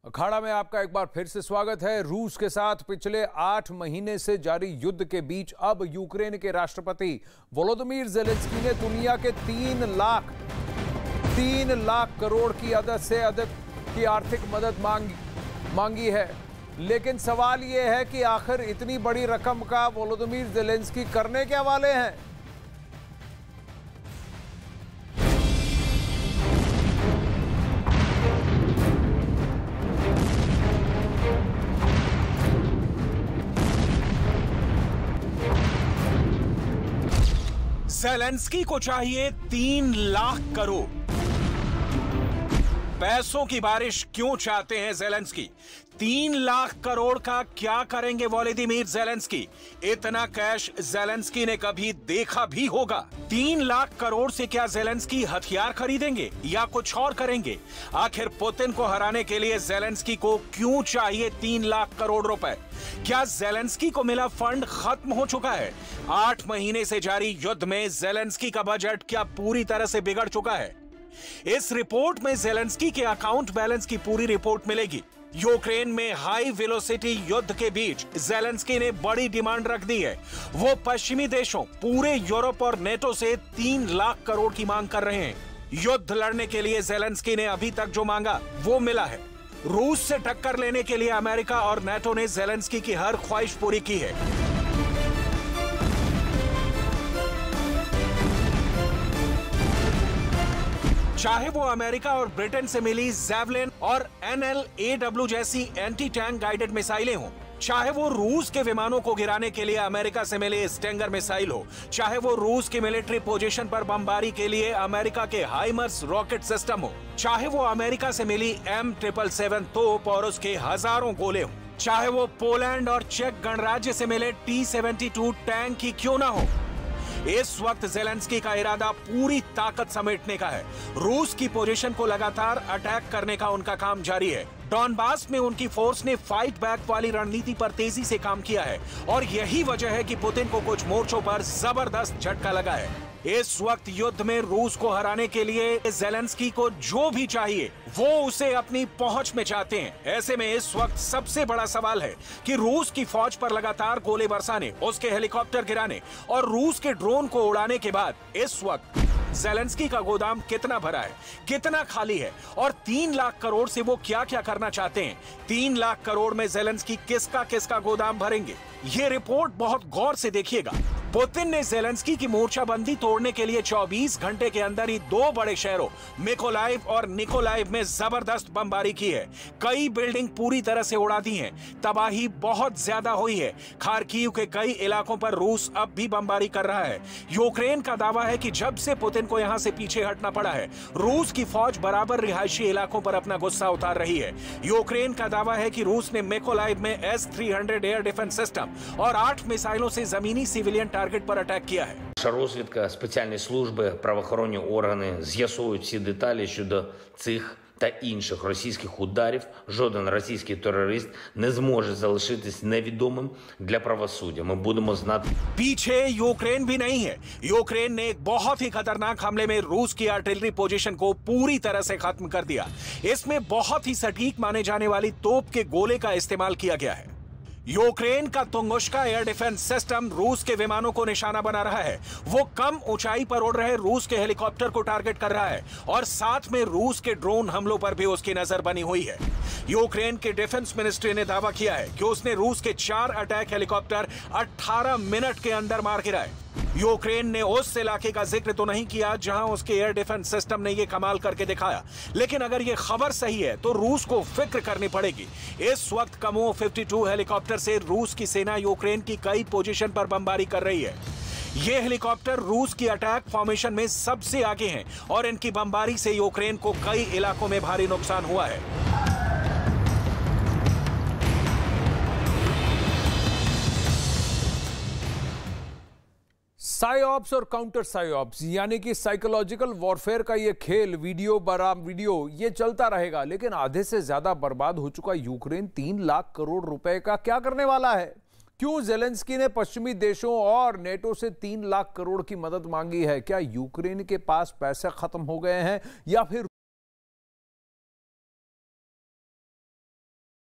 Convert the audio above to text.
अखाड़ा में आपका एक बार फिर से स्वागत है। रूस के साथ पिछले 8 महीने से जारी युद्ध के बीच अब यूक्रेन के राष्ट्रपति वोलोदिमीर ज़ेलेंस्की ने दुनिया के 3 लाख करोड़ की से अधिक की आर्थिक मदद मांगी है। लेकिन सवाल यह है कि आखिर इतनी बड़ी रकम का वोलोदिमीर ज़ेलेंस्की करने क्या वाले हैं। ज़ेलेंस्की को चाहिए 3 लाख करोड़। पैसों की बारिश क्यों चाहते हैं ज़ेलेंस्की? 3 लाख करोड़ का क्या करेंगे वोलोदिमीर ज़ेलेंस्की? इतना कैश ज़ेलेंस्की ने कभी देखा भी होगा? 3 लाख करोड़ से क्या ज़ेलेंस्की हथियार खरीदेंगे या कुछ और करेंगे? आखिर पुतिन को हराने के लिए ज़ेलेंस्की को क्यों चाहिए 3 लाख करोड़ रुपए? क्या ज़ेलेंस्की को मिला फंड खत्म हो चुका है? 8 महीने से जारी युद्ध में ज़ेलेंस्की का बजट क्या पूरी तरह से बिगड़ चुका है? इस रिपोर्ट में ज़ेलेंस्की के अकाउंट बैलेंस की पूरी रिपोर्ट मिलेगी। यूक्रेन में हाई वेलोसिटी युद्ध के बीच ज़ेलेंस्की ने बड़ी डिमांड रख दी है। वो पश्चिमी देशों, पूरे यूरोप और नेटो से 3 लाख करोड़ की मांग कर रहे हैं। युद्ध लड़ने के लिए ज़ेलेंस्की ने अभी तक जो मांगा वो मिला है। रूस से टक्कर लेने के लिए अमेरिका और नेटो ने ज़ेलेंस्की की हर ख्वाहिश पूरी की है। चाहे वो अमेरिका और ब्रिटेन से मिली जैवलिन और NLAW जैसी एंटी टैंक गाइडेड मिसाइलें हों, चाहे वो रूस के विमानों को गिराने के लिए अमेरिका से मिले स्टिंगर मिसाइल हो, चाहे वो रूस की मिलिट्री पोजीशन पर बमबारी के लिए अमेरिका के हाइमर्स रॉकेट सिस्टम हो, चाहे वो अमेरिका से मिली M777 तोप और उसके हजारों गोले हो, चाहे वो पोलैंड और चेक गणराज्य से मिले T-72 टैंक ही क्यों ना हो, इस वक्त ज़ेलेंस्की का इरादा पूरी ताकत समेटने का है। रूस की पोजीशन को लगातार अटैक करने का उनका काम जारी है। डॉनबास में उनकी फोर्स ने फाइट बैक वाली रणनीति पर तेजी से काम किया है और यही वजह है कि पुतिन को कुछ मोर्चों पर जबरदस्त झटका लगा है। इस वक्त युद्ध में रूस को हराने के लिए ज़ेलेंस्की को जो भी चाहिए वो उसे अपनी पहुंच में चाहते हैं। ऐसे में इस वक्त सबसे बड़ा सवाल है कि रूस की फौज पर लगातार गोले बरसाने, उसके हेलीकॉप्टर गिराने और रूस के ड्रोन को उड़ाने के बाद इस वक्त ज़ेलेंस्की का गोदाम कितना भरा है, कितना खाली है और 3 लाख करोड़ से वो क्या क्या करना चाहते हैं। 3 लाख करोड़ में ज़ेलेंस्की किसका गोदाम भरेंगे, ये रिपोर्ट बहुत गौर से देखिएगा। पुतिन ने ज़ेलेंस्की की मोर्चाबंदी तोड़ने के लिए 24 घंटे के अंदर ही 2 बड़े शहरों मिकोलाइव और निकोलाइव में जबरदस्त बमबारी की है। कई बिल्डिंग पूरी तरह से उड़ा दी हैं। तबाही बहुत ज्यादा हुई है। खार्किव के कई इलाकों पर रूस अब भी बमबारी कर रहा है। यूक्रेन का दावा है कि जब से पुतिन को यहां से पीछे हटना पड़ा है, रूस की फौज बराबर रिहायशी इलाकों पर अपना गुस्सा उतार रही है। यूक्रेन का दावा है कि रूस ने मिकोलाइव में S-300 एयर डिफेंस सिस्टम और 8 मिसाइलों से जमीनी सिविलियन टारगेट पर अटैक किया है। Наша розвідка, спеціальні служби, правоохоронні органи з'ясовують всі деталі щодо цих та інших російських ударів. Жоден російський терорист не зможе залишитись невідомим для правосуддя. Ми будемо знати. पीछे यूक्रेन भी नहीं है। यूक्रेन ने एक बहुत ही खतरनाक हमले में रूस की आर्टिलरी पोजीशन को पूरी तरह से खत्म कर दिया। इसमें बहुत ही सटीक माने जाने वाली तोप के गोले का इस्तेमाल किया गया है। यूक्रेन का तुंगुश्का एयर डिफेंस सिस्टम रूस के विमानों को निशाना बना रहा है। वो कम ऊंचाई पर उड़ रहे रूस के हेलीकॉप्टर को टारगेट कर रहा है और साथ में रूस के ड्रोन हमलों पर भी उसकी नजर बनी हुई है। यूक्रेन के डिफेंस मिनिस्ट्री ने दावा किया है कि उसने रूस के 4 अटैक हेलीकॉप्टर 18 मिनट के अंदर मार गिराए। यूक्रेन ने उस इलाके का जिक्र तो नहीं किया जहां उसके एयर डिफेंस सिस्टम ने यह कमाल करके दिखाया, लेकिन अगर यह खबर सही है तो रूस को फिक्र करनी पड़ेगी। इस वक्त कमो 52 हेलीकॉप्टर से रूस की सेना यूक्रेन की कई पोजीशन पर बमबारी कर रही है। ये हेलीकॉप्टर रूस की अटैक फॉर्मेशन में सबसे आगे हैं और इनकी बमबारी से यूक्रेन को कई इलाकों में भारी नुकसान हुआ है। साइऑप्स और काउंटर साइऑप्स यानी कि साइकोलॉजिकल वॉरफेयर का ये खेल वीडियो ये चलता रहेगा, लेकिन आधे से ज्यादा बर्बाद हो चुका यूक्रेन 3 लाख करोड़ रुपए का क्या करने वाला है? क्यों ज़ेलेंस्की ने पश्चिमी देशों और नेटो से 3 लाख करोड़ की मदद मांगी है? क्या यूक्रेन के पास पैसे खत्म हो गए हैं या फिर